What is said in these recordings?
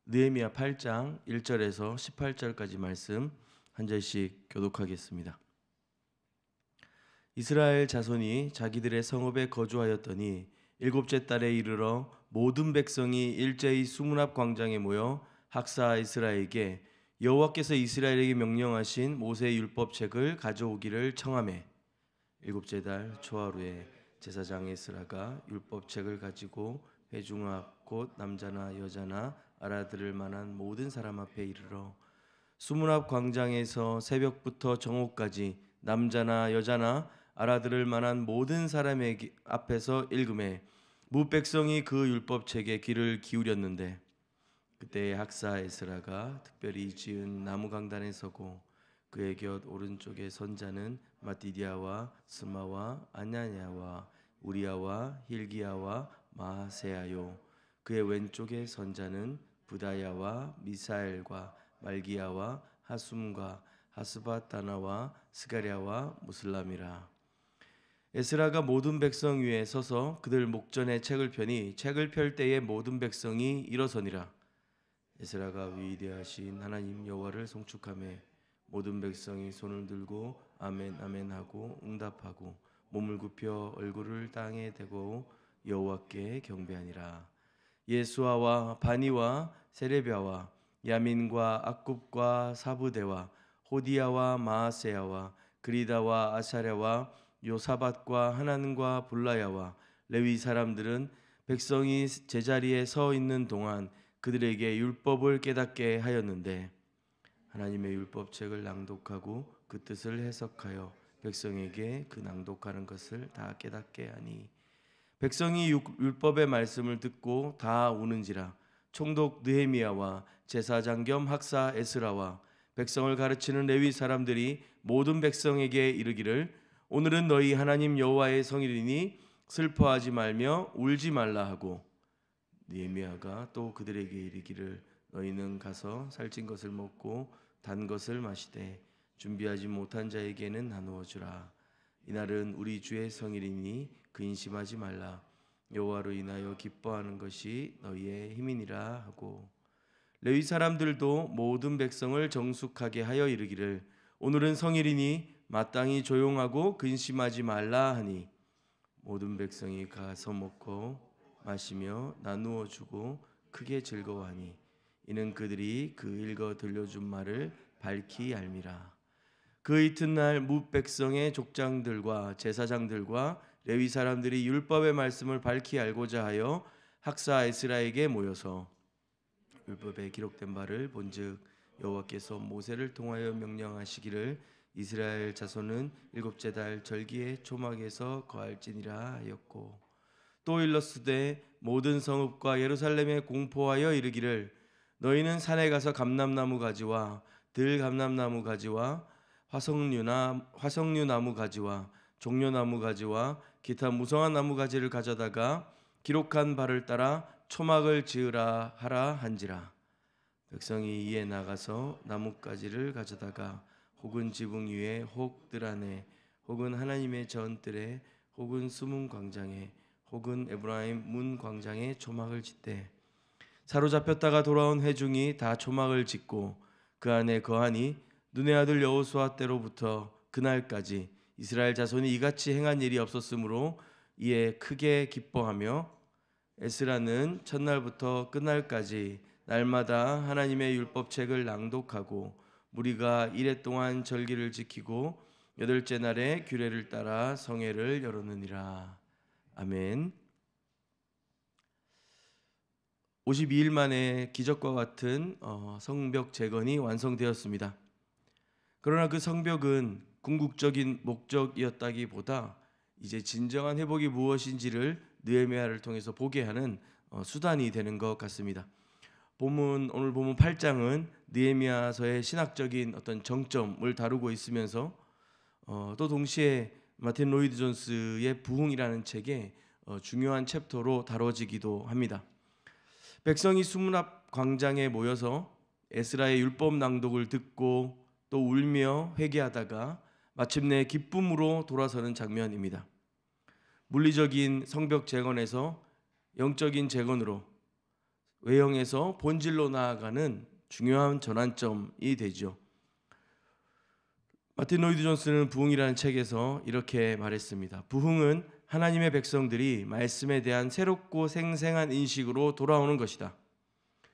느헤미야 8장 1절에서 18절까지 말씀 한 절씩 교독하겠습니다. 이스라엘 자손이 자기들의 성읍에 거주하였더니 일곱째 달에 이르러 모든 백성이 일제히 수문 앞 광장에 모여 학사 에스라에게 여호와께서 이스라엘에게 명령하신 모세의 율법책을 가져오기를 청하매 일곱째 달 초하루에 제사장 에스라가 율법책을 가지고 회중 앞 곧 남자나 여자나 알아들을 만한 모든 사람 앞에 이르러 수문 앞 광장에서 새벽부터 정오까지 남자나 여자나 알아들을 만한 모든 사람의 앞에서 읽음에 무 백성이 그 율법책에 귀를 기울였는데 그때 학사 에스라가 특별히 지은 나무 강단에 서고 그의 곁 오른쪽에 선자는 마띠디아와 스마와 아냐냐와 우리야와 힐기야와 마세야요 그의 왼쪽에 선자는 부다야와 미사엘과 말기야와 하숨과 하스바다나와 스가랴와 무슬람이라. 에스라가 모든 백성 위에 서서 그들 목전에 책을 펴니 책을 펼 때에 모든 백성이 일어서니라. 에스라가 위대하신 하나님 여호와를 송축하며 모든 백성이 손을 들고 아멘 아멘 하고 응답하고 몸을 굽혀 얼굴을 땅에 대고 여호와께 경배하니라. 예수아와 바니와 세레비아와 야민과 악굽과 사부대와 호디야와 마아세야와 그리다와 아사랴와 요사밧과 하난과 불라야와 레위 사람들은 백성이 제자리에 서 있는 동안 그들에게 율법을 깨닫게 하였는데 하나님의 율법책을 낭독하고 그 뜻을 해석하여 백성에게 그 낭독하는 것을 다 깨닫게 하니 백성이 율법의 말씀을 듣고 다 우는지라. 총독 느헤미야와 제사장 겸 학사 에스라와 백성을 가르치는 레위 사람들이 모든 백성에게 이르기를 오늘은 너희 하나님 여호와의 성일이니 슬퍼하지 말며 울지 말라 하고 느헤미야가 또 그들에게 이르기를 너희는 가서 살찐 것을 먹고 단 것을 마시되 준비하지 못한 자에게는 나누어 주라. 이날은 우리 주의 성일이니 근심하지 말라. 여호와로 인하여 기뻐하는 것이 너희의 힘이니라 하고 레위 사람들도 모든 백성을 정숙하게 하여 이르기를 오늘은 성일이니 마땅히 조용하고 근심하지 말라 하니 모든 백성이 가서 먹고 마시며 나누어 주고 크게 즐거워하니 이는 그들이 그 읽어 들려준 말을 밝히 알미라. 그 이튿날 무 백성의 족장들과 제사장들과 레위 사람들이 율법의 말씀을 밝히 알고자 하여 학사 에스라에게 모여서 율법에 기록된 바를 본즉 여호와께서 모세를 통하여 명령하시기를 이스라엘 자손은 일곱째 달 절기에 초막에서 거할지니라 하였고 또 일렀으되 모든 성읍과 예루살렘에 공포하여 이르기를 너희는 산에 가서 감람나무 가지와 들감람나무 가지와 화석류 나무 가지와 종려나무 가지와 기타 무성한 나무 가지를 가져다가 기록한 바를 따라 초막을 지으라 하라 한지라. 백성이 이에 나가서 나뭇가지를 가져다가 혹은 지붕 위에 혹 뜰 안에 혹은 하나님의 전뜰에 혹은 수문 광장에 혹은 에브라임 문 광장에 초막을 짓되 사로잡혔다가 돌아온 회중이 다 초막을 짓고 그 안에 거하니 눈의 아들 여호수아 때로부터 그날까지 이스라엘 자손이 이같이 행한 일이 없었으므로 이에 크게 기뻐하며 에스라는 첫날부터 끝날까지 날마다 하나님의 율법책을 낭독하고 무리가 이레 동안 절기를 지키고 여덟째 날에 규례를 따라 성회를 열었느니라. 아멘. 52일 만에 기적과 같은 성벽 재건이 완성되었습니다. 그러나 그 성벽은 궁극적인 목적이었다기보다 이제 진정한 회복이 무엇인지를 느헤미야를 통해서 보게 하는 수단이 되는 것 같습니다. 오늘 본문 8장은 느헤미야서의 신학적인 어떤 정점을 다루고 있으면서 또 동시에 마틴 로이드 존스의 부흥이라는 책의 중요한 챕터로 다뤄지기도 합니다. 백성이 수문 앞 광장에 모여서 에스라의 율법 낭독을 듣고 또 울며 회개하다가 마침내 기쁨으로 돌아서는 장면입니다. 물리적인 성벽 재건에서 영적인 재건으로 외형에서 본질로 나아가는 중요한 전환점이 되죠. 마틴 로이드 존스는 부흥이라는 책에서 이렇게 말했습니다. 부흥은 하나님의 백성들이 말씀에 대한 새롭고 생생한 인식으로 돌아오는 것이다.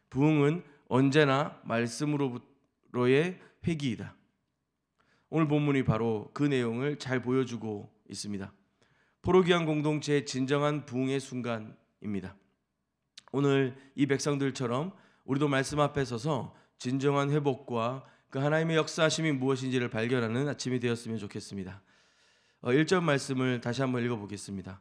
부흥은 언제나 말씀으로의 회귀이다. 오늘 본문이 바로 그 내용을 잘 보여주고 있습니다. 포로기한 공동체의 진정한 부흥의 순간입니다. 오늘 이 백성들처럼 우리도 말씀 앞에 서서 진정한 회복과 그 하나님의 역사하심이 무엇인지를 발견하는 아침이 되었으면 좋겠습니다. 1절 말씀을 다시 한번 읽어보겠습니다.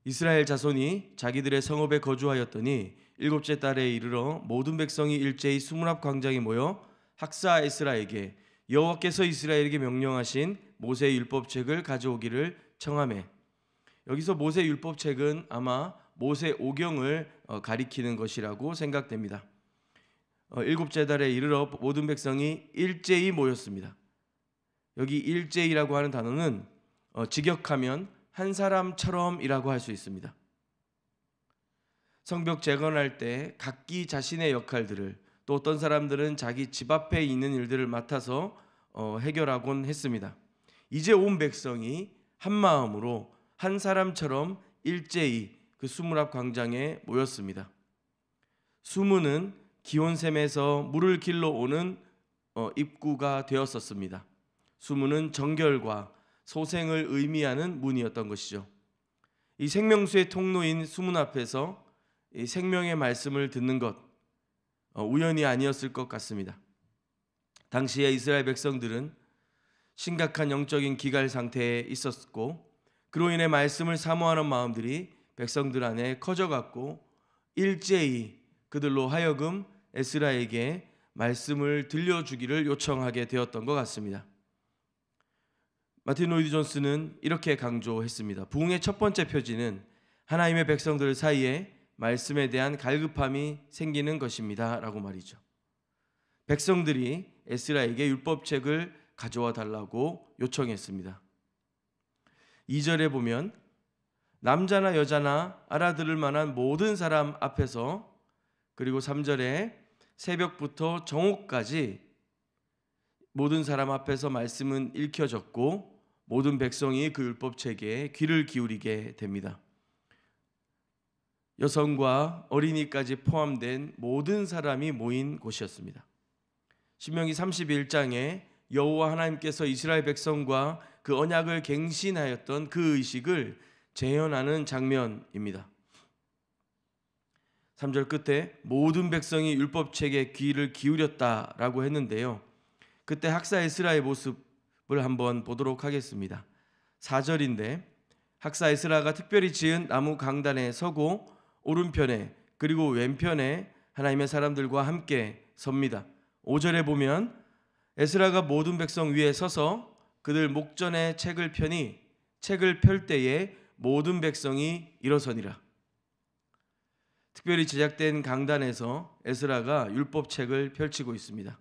이스라엘 자손이 자기들의 성읍에 거주하였더니 일곱째 달에 이르러 모든 백성이 일제히 수문앞 광장에 모여 학사 에스라에게 여호와께서 이스라엘에게 명령하신 모세의 율법책을 가져오기를 청하매. 여기서 모세 율법책은 아마 모세 오경을 가리키는 것이라고 생각됩니다. 일곱째 달에 이르러 모든 백성이 일제히 모였습니다. 여기 일제히라고 하는 단어는 직역하면 한 사람처럼이라고 할 수 있습니다. 성벽 재건할 때 각기 자신의 역할들을, 또 어떤 사람들은 자기 집 앞에 있는 일들을 맡아서 해결하곤 했습니다. 이제 온 백성이 한 마음으로 한 사람처럼 일제히 그 수문앞 광장에 모였습니다. 수문은 기온샘에서 물을 길러 오는 입구가 되었었습니다. 수문은 정결과 소생을 의미하는 문이었던 것이죠. 이 생명수의 통로인 수문 앞에서 이 생명의 말씀을 듣는 것 우연이 아니었을 것 같습니다. 당시에 이스라엘 백성들은 심각한 영적인 기갈 상태에 있었고, 그로 인해 말씀을 사모하는 마음들이 백성들 안에 커져갔고, 일제히 그들로 하여금 에스라에게 말씀을 들려주기를 요청하게 되었던 것 같습니다. 마틴 로이드 존스는 이렇게 강조했습니다. 부흥의 첫 번째 표지는 하나님의 백성들 사이에 말씀에 대한 갈급함이 생기는 것입니다 라고 말이죠. 백성들이 에스라에게 율법책을 가져와 달라고 요청했습니다. 2절에 보면 남자나 여자나 알아들을 만한 모든 사람 앞에서, 그리고 3절에 새벽부터 정오까지 모든 사람 앞에서 말씀은 읽혀졌고 모든 백성이 그 율법책에 귀를 기울이게 됩니다. 여성과 어린이까지 포함된 모든 사람이 모인 곳이었습니다. 신명기 31장에 여호와 하나님께서 이스라엘 백성과 그 언약을 갱신하였던 그 의식을 재현하는 장면입니다. 3절 끝에 모든 백성이 율법책에 귀를 기울였다라고 했는데요. 그때 학사 에스라의 모습을 한번 보도록 하겠습니다. 4절인데 학사 에스라가 특별히 지은 나무 강단에 서고 오른편에 그리고 왼편에 하나님의 사람들과 함께 섭니다. 5절에 보면 에스라가 모든 백성 위에 서서 그들 목전에 책을 펴니 책을 펼 때에 모든 백성이 일어서니라. 특별히 제작된 강단에서 에스라가 율법책을 펼치고 있습니다.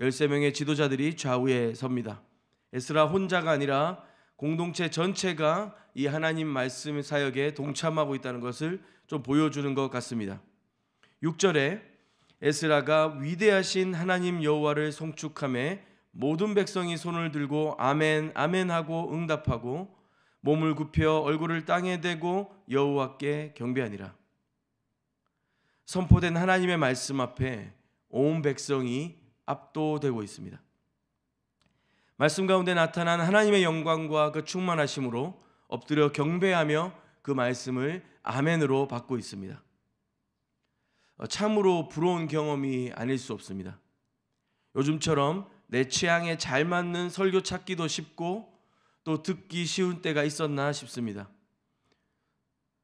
13명의 지도자들이 좌우에 섭니다. 에스라 혼자가 아니라 공동체 전체가 이 하나님 말씀 사역에 동참하고 있다는 것을 좀 보여주는 것 같습니다. 6절에 에스라가 위대하신 하나님 여호와를 송축하며 모든 백성이 손을 들고 아멘 아멘 하고 응답하고 몸을 굽혀 얼굴을 땅에 대고 여호와께 경배하니라. 선포된 하나님의 말씀 앞에 온 백성이 압도되고 있습니다. 말씀 가운데 나타난 하나님의 영광과 그 충만하심으로 엎드려 경배하며 그 말씀을 아멘으로 받고 있습니다. 참으로 부러운 경험이 아닐 수 없습니다. 요즘처럼 내 취향에 잘 맞는 설교 찾기도 쉽고 또 듣기 쉬운 때가 있었나 싶습니다.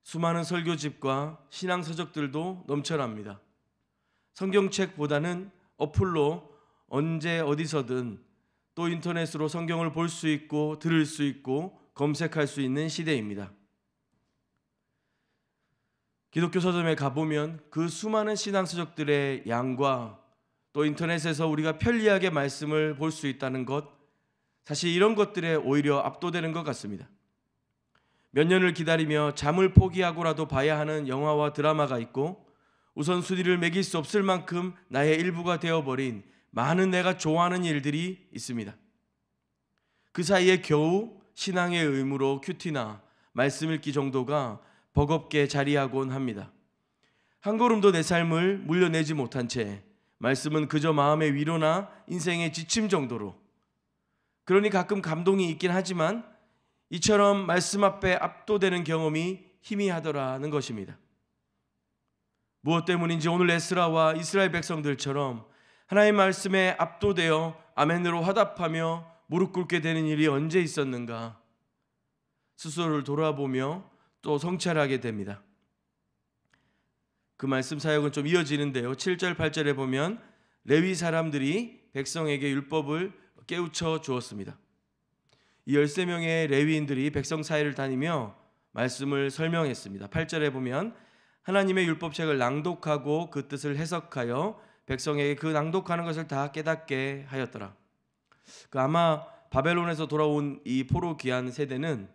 수많은 설교집과 신앙서적들도 넘쳐납니다. 성경책보다는 어플로 언제 어디서든 또 인터넷으로 성경을 볼 수 있고 들을 수 있고 검색할 수 있는 시대입니다. 기독교 서점에 가보면 그 수많은 신앙서적들의 양과 또 인터넷에서 우리가 편리하게 말씀을 볼 수 있다는 것, 사실 이런 것들에 오히려 압도되는 것 같습니다. 몇 년을 기다리며 잠을 포기하고라도 봐야 하는 영화와 드라마가 있고 우선순위를 매길 수 없을 만큼 나의 일부가 되어버린 많은 내가 좋아하는 일들이 있습니다. 그 사이에 겨우 신앙의 의무로 큐티나 말씀 읽기 정도가 버겁게 자리하곤 합니다. 한 걸음도 내 삶을 물려내지 못한 채 말씀은 그저 마음의 위로나 인생의 지침 정도로, 그러니 가끔 감동이 있긴 하지만 이처럼 말씀 앞에 압도되는 경험이 희미하더라는 것입니다. 무엇 때문인지 오늘 에스라와 이스라엘 백성들처럼 하나님의 말씀에 압도되어 아멘으로 화답하며 무릎 꿇게 되는 일이 언제 있었는가 스스로를 돌아보며 또 성찰하게 됩니다. 그 말씀 사역은 좀 이어지는데요. 7절 8절에 보면 레위 사람들이 백성에게 율법을 깨우쳐 주었습니다. 이 13명의 레위인들이 백성 사이를 다니며 말씀을 설명했습니다. 8절에 보면 하나님의 율법책을 낭독하고 그 뜻을 해석하여 백성에게 그 낭독하는 것을 다 깨닫게 하였더라. 아마 바벨론에서 돌아온 이 포로 귀한 세대는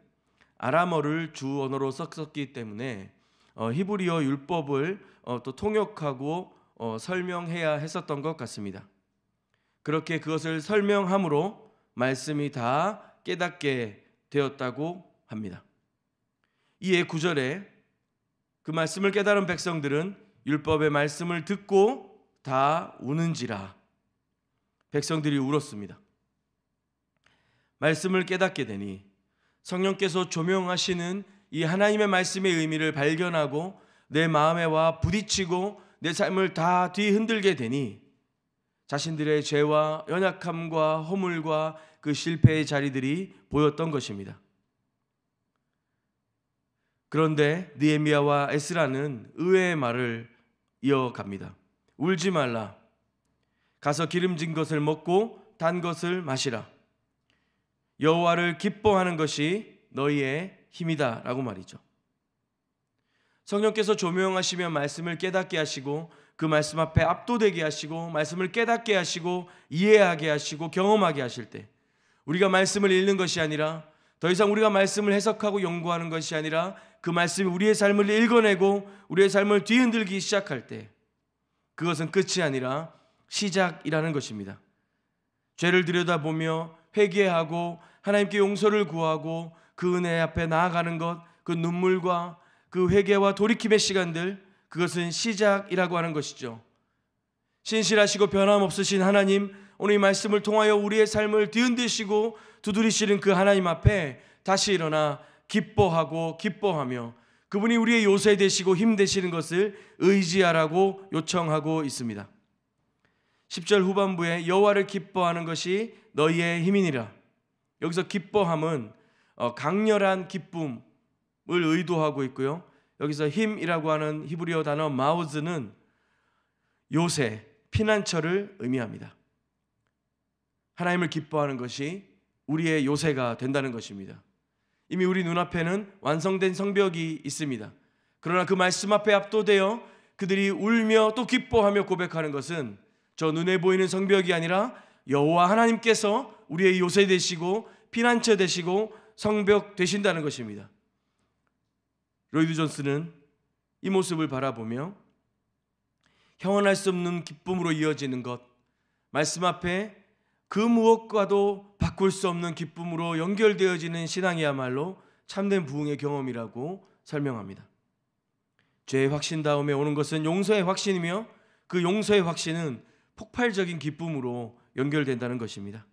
아람어를 주 언어로 썼기 때문에 히브리어 율법을 또 통역하고 설명해야 했었던 것 같습니다. 그렇게 그것을 설명함으로 말씀이 다 깨닫게 되었다고 합니다. 이에 9절에 그 말씀을 깨달은 백성들은 율법의 말씀을 듣고 다 우는지라. 백성들이 울었습니다. 말씀을 깨닫게 되니 성령께서 조명하시는 이 하나님의 말씀의 의미를 발견하고 내 마음에 와 부딪히고 내 삶을 다 뒤흔들게 되니 자신들의 죄와 연약함과 허물과 그 실패의 자리들이 보였던 것입니다. 그런데 느헤미야와 에스라는 의외의 말을 이어갑니다. 울지 말라. 가서 기름진 것을 먹고 단 것을 마시라. 여호와를 기뻐하는 것이 너희의 힘이다 라고 말이죠. 성령께서 조명하시며 말씀을 깨닫게 하시고 그 말씀 앞에 압도되게 하시고 말씀을 깨닫게 하시고 이해하게 하시고 경험하게 하실 때 우리가 말씀을 읽는 것이 아니라 더 이상 우리가 말씀을 해석하고 연구하는 것이 아니라 그 말씀이 우리의 삶을 읽어내고 우리의 삶을 뒤흔들기 시작할 때 그것은 끝이 아니라 시작이라는 것입니다. 죄를 들여다보며 회개하고 하나님께 용서를 구하고 그 은혜 앞에 나아가는 것, 그 눈물과 그 회개와 돌이킴의 시간들, 그것은 시작이라고 하는 것이죠. 신실하시고 변함없으신 하나님, 오늘 이 말씀을 통하여 우리의 삶을 뒤흔드시고 두드리시는 그 하나님 앞에 다시 일어나 기뻐하고 기뻐하며 그분이 우리의 요새 되시고 힘 되시는 것을 의지하라고 요청하고 있습니다. 10절 후반부에 여호와를 기뻐하는 것이 너희의 힘이니라. 여기서 기뻐함은 강렬한 기쁨을 의도하고 있고요. 여기서 힘이라고 하는 히브리어 단어 마우즈는 요새, 피난처를 의미합니다. 하나님을 기뻐하는 것이 우리의 요새가 된다는 것입니다. 이미 우리 눈앞에는 완성된 성벽이 있습니다. 그러나 그 말씀 앞에 압도되어 그들이 울며 또 기뻐하며 고백하는 것은 저 눈에 보이는 성벽이 아니라 여호와 하나님께서 우리의 요새 되시고 피난처 되시고 성벽 되신다는 것입니다. 로이드 존스는 이 모습을 바라보며 형언할 수 없는 기쁨으로 이어지는 것, 말씀 앞에 그 무엇과도 바꿀 수 없는 기쁨으로 연결되어지는 신앙이야말로 참된 부흥의 경험이라고 설명합니다. 죄의 확신 다음에 오는 것은 용서의 확신이며 그 용서의 확신은 폭발적인 기쁨으로 연결된다는 것입니다.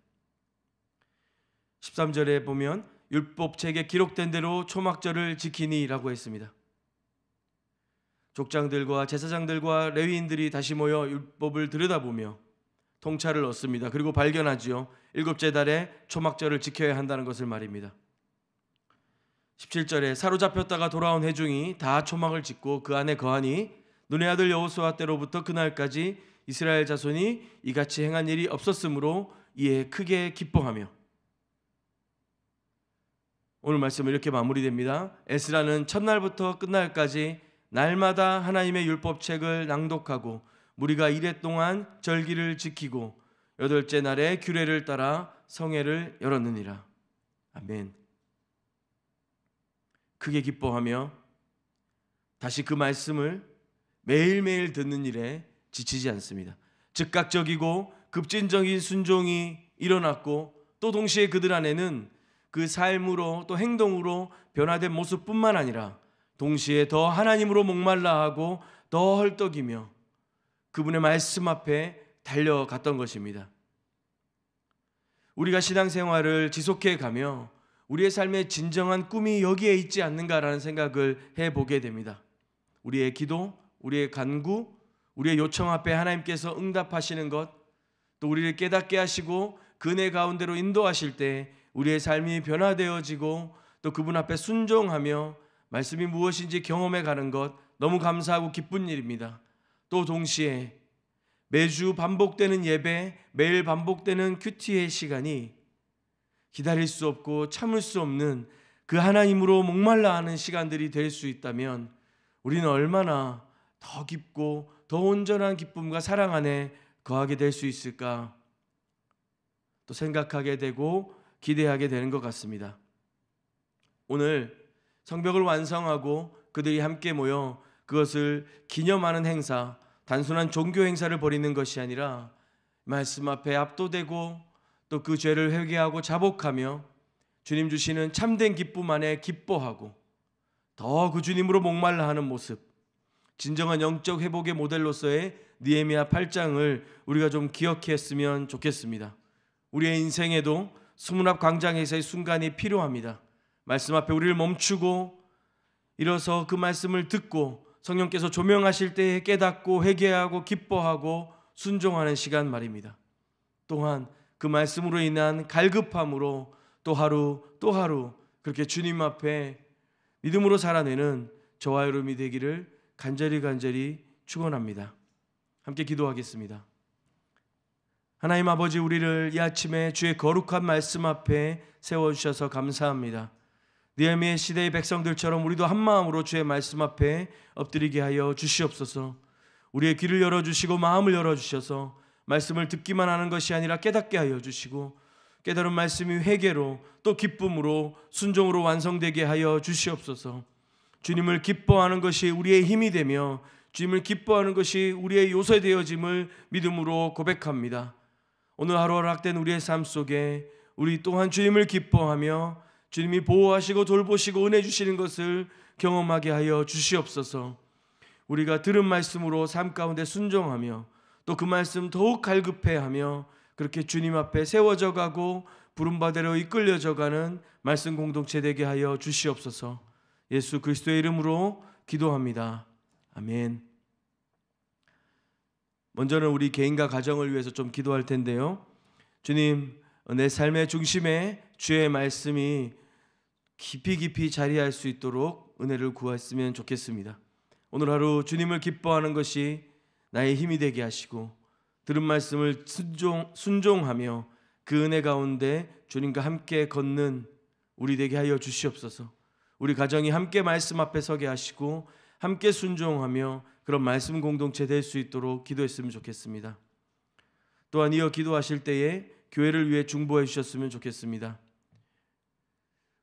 13절에 보면 율법책에 기록된 대로 초막절을 지키니라고 했습니다. 족장들과 제사장들과 레위인들이 다시 모여 율법을 들여다보며 통찰을 얻습니다. 그리고 발견하지요. 일곱째 달에 초막절을 지켜야 한다는 것을 말입니다. 17절에 사로잡혔다가 돌아온 회중이 다 초막을 짓고 그 안에 거하니 눈의 아들 여호수아 때로부터 그날까지 이스라엘 자손이 이같이 행한 일이 없었으므로 이에 크게 기뻐하며. 오늘 말씀은 이렇게 마무리됩니다. 에스라는 첫날부터 끝날까지 날마다 하나님의 율법책을 낭독하고 무리가 이레 동안 절기를 지키고 여덟째 날에 규례를 따라 성회를 열었느니라. 아멘. 크게 기뻐하며 다시 그 말씀을 매일매일 듣는 일에 지치지 않습니다. 즉각적이고 급진적인 순종이 일어났고 또 동시에 그들 안에는 그 삶으로 또 행동으로 변화된 모습뿐만 아니라 동시에 더 하나님으로 목말라 하고 더 헐떡이며 그분의 말씀 앞에 달려갔던 것입니다. 우리가 신앙생활을 지속해 가며 우리의 삶의 진정한 꿈이 여기에 있지 않는가라는 생각을 해보게 됩니다. 우리의 기도, 우리의 간구, 우리의 요청 앞에 하나님께서 응답하시는 것, 또 우리를 깨닫게 하시고 그 은혜 가운데로 인도하실 때 우리의 삶이 변화되어지고 또 그분 앞에 순종하며 말씀이 무엇인지 경험해 가는 것, 너무 감사하고 기쁜 일입니다. 또 동시에 매주 반복되는 예배, 매일 반복되는 큐티의 시간이 기다릴 수 없고 참을 수 없는 그 하나님으로 목말라 하는 시간들이 될 수 있다면 우리는 얼마나 더 깊고 더 온전한 기쁨과 사랑 안에 거하게 될 수 있을까 또 생각하게 되고 기대하게 되는 것 같습니다. 오늘 성벽을 완성하고 그들이 함께 모여 그것을 기념하는 행사, 단순한 종교 행사를 벌이는 것이 아니라 말씀 앞에 압도되고 또 그 죄를 회개하고 자복하며 주님 주시는 참된 기쁨 안에 기뻐하고 더 그 주님으로 목말라 하는 모습, 진정한 영적 회복의 모델로서의 느헤미야 8장을 우리가 좀 기억했으면 좋겠습니다. 우리의 인생에도 수문앞 광장에서의 순간이 필요합니다. 말씀 앞에 우리를 멈추고 일어서 그 말씀을 듣고 성령께서 조명하실 때에 깨닫고 회개하고 기뻐하고 순종하는 시간 말입니다. 또한 그 말씀으로 인한 갈급함으로 또 하루 또 하루 그렇게 주님 앞에 믿음으로 살아내는 저와 여러분이 되기를 간절히 축원합니다. 함께 기도하겠습니다. 하나님 아버지, 우리를 이 아침에 주의 거룩한 말씀 앞에 세워주셔서 감사합니다. 느헤미야 시대의 백성들처럼 우리도 한마음으로 주의 말씀 앞에 엎드리게 하여 주시옵소서. 우리의 귀를 열어주시고 마음을 열어주셔서 말씀을 듣기만 하는 것이 아니라 깨닫게 하여 주시고 깨달은 말씀이 회개로 또 기쁨으로 순종으로 완성되게 하여 주시옵소서. 주님을 기뻐하는 것이 우리의 힘이 되며 주님을 기뻐하는 것이 우리의 요새 되어짐을 믿음으로 고백합니다. 오늘 하루 허락된 우리의 삶 속에 우리 또한 주님을 기뻐하며 주님이 보호하시고 돌보시고 은혜 주시는 것을 경험하게 하여 주시옵소서. 우리가 들은 말씀으로 삶 가운데 순종하며 또 그 말씀 더욱 갈급해하며 그렇게 주님 앞에 세워져 가고 부름 바대로 이끌려져 가는 말씀 공동체 되게 하여 주시옵소서. 예수 그리스도의 이름으로 기도합니다. 아멘. 먼저는 우리 개인과 가정을 위해서 좀 기도할 텐데요. 주님, 내 삶의 중심에 주의 말씀이 깊이 자리할 수 있도록 은혜를 구했으면 좋겠습니다. 오늘 하루 주님을 기뻐하는 것이 나의 힘이 되게 하시고 들은 말씀을 순종하며 그 은혜 가운데 주님과 함께 걷는 우리 되게 하여 주시옵소서. 우리 가정이 함께 말씀 앞에 서게 하시고 함께 순종하며 그런 말씀 공동체 될 수 있도록 기도했으면 좋겠습니다. 또한 이어 기도하실 때에 교회를 위해 중보해 주셨으면 좋겠습니다.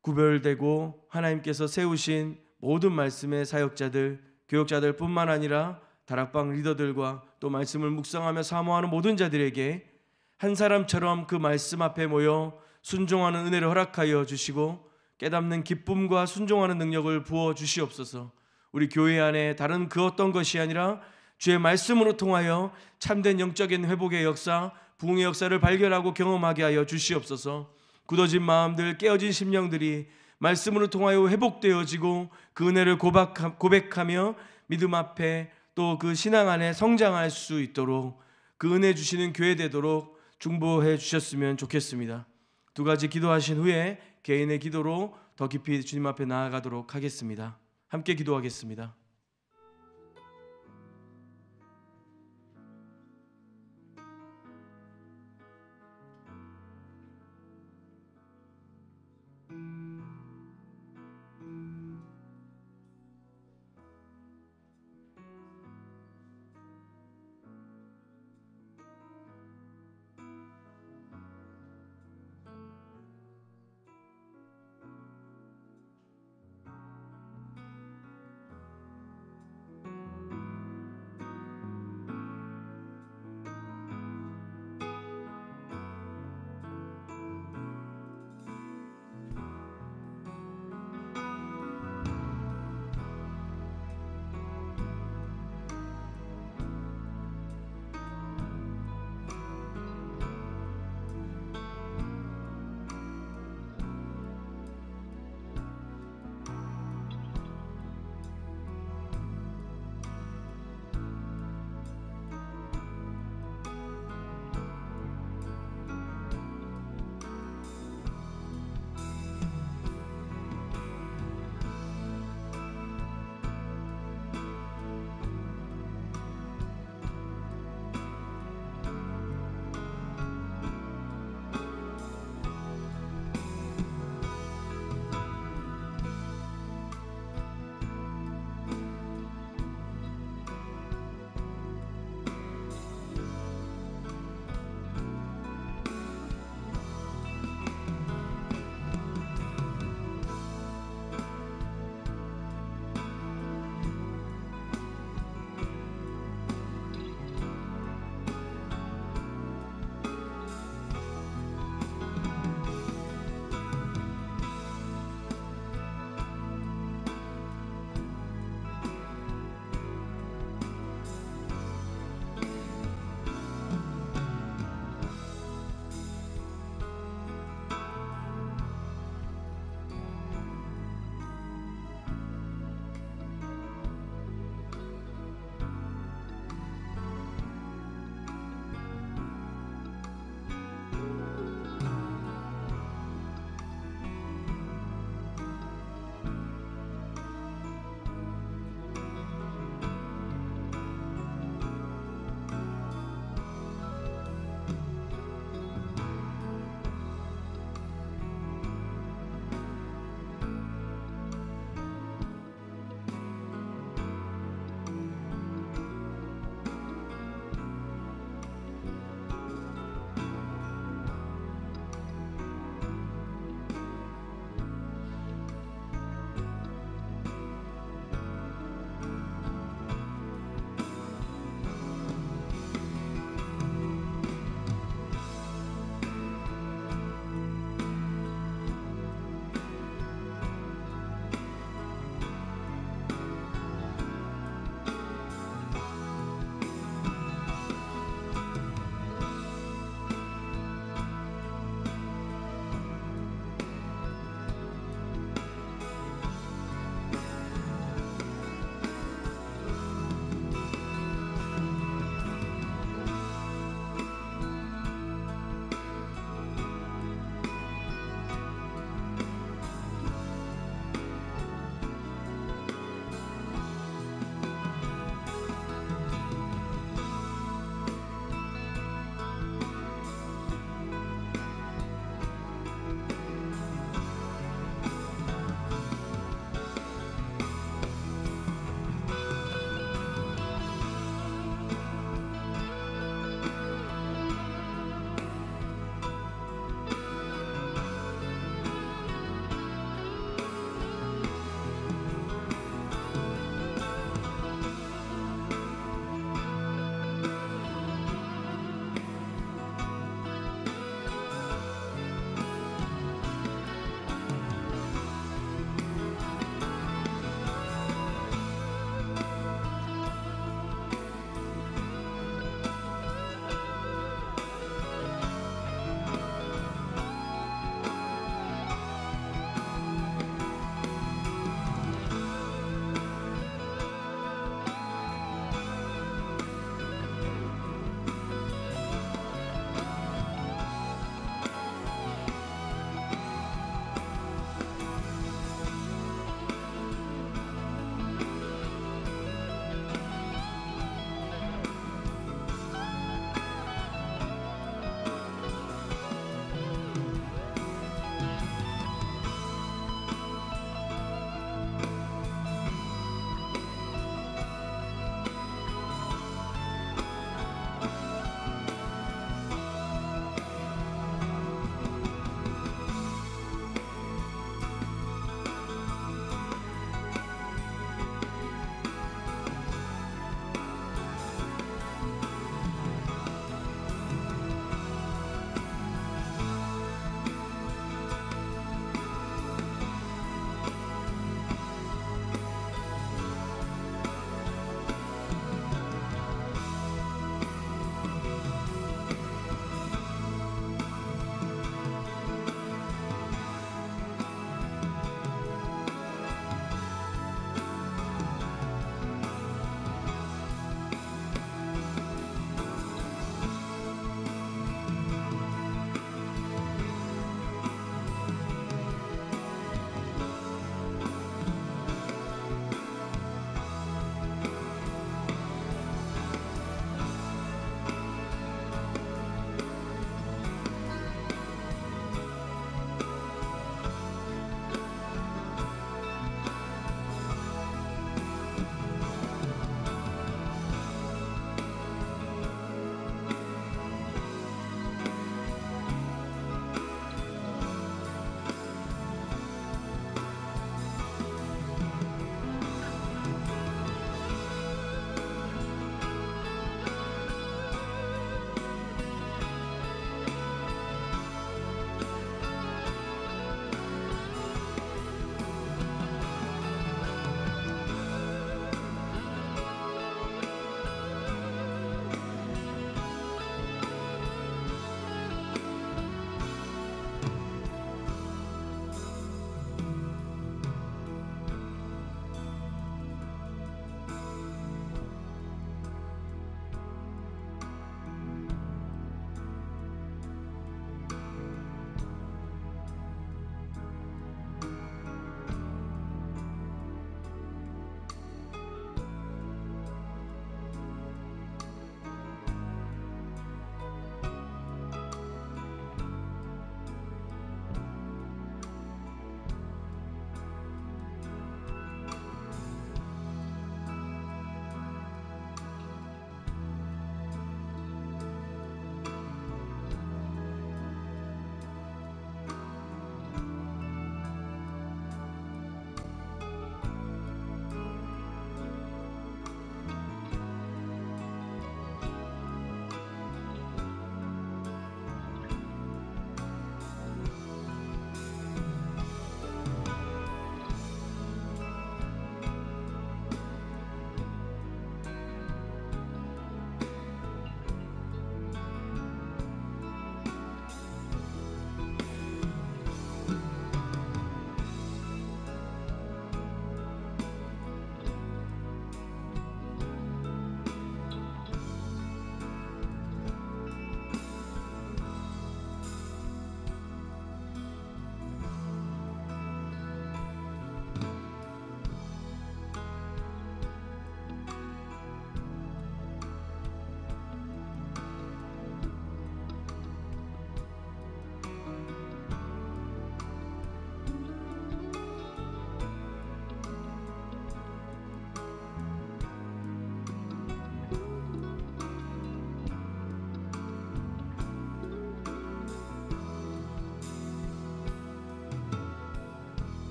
구별되고 하나님께서 세우신 모든 말씀의 사역자들, 교역자들 뿐만 아니라 다락방 리더들과 또 말씀을 묵상하며 사모하는 모든 자들에게 한 사람처럼 그 말씀 앞에 모여 순종하는 은혜를 허락하여 주시고 깨닫는 기쁨과 순종하는 능력을 부어 주시옵소서. 우리 교회 안에 다른 그 어떤 것이 아니라 주의 말씀으로 통하여 참된 영적인 회복의 역사, 부흥의 역사를 발견하고 경험하게 하여 주시옵소서. 굳어진 마음들, 깨어진 심령들이 말씀으로 통하여 회복되어지고 그 은혜를 고백하며 믿음 앞에 또 그 신앙 안에 성장할 수 있도록 그 은혜 주시는 교회 되도록 중보해 주셨으면 좋겠습니다. 두 가지 기도하신 후에 개인의 기도로 더 깊이 주님 앞에 나아가도록 하겠습니다. 함께 기도하겠습니다.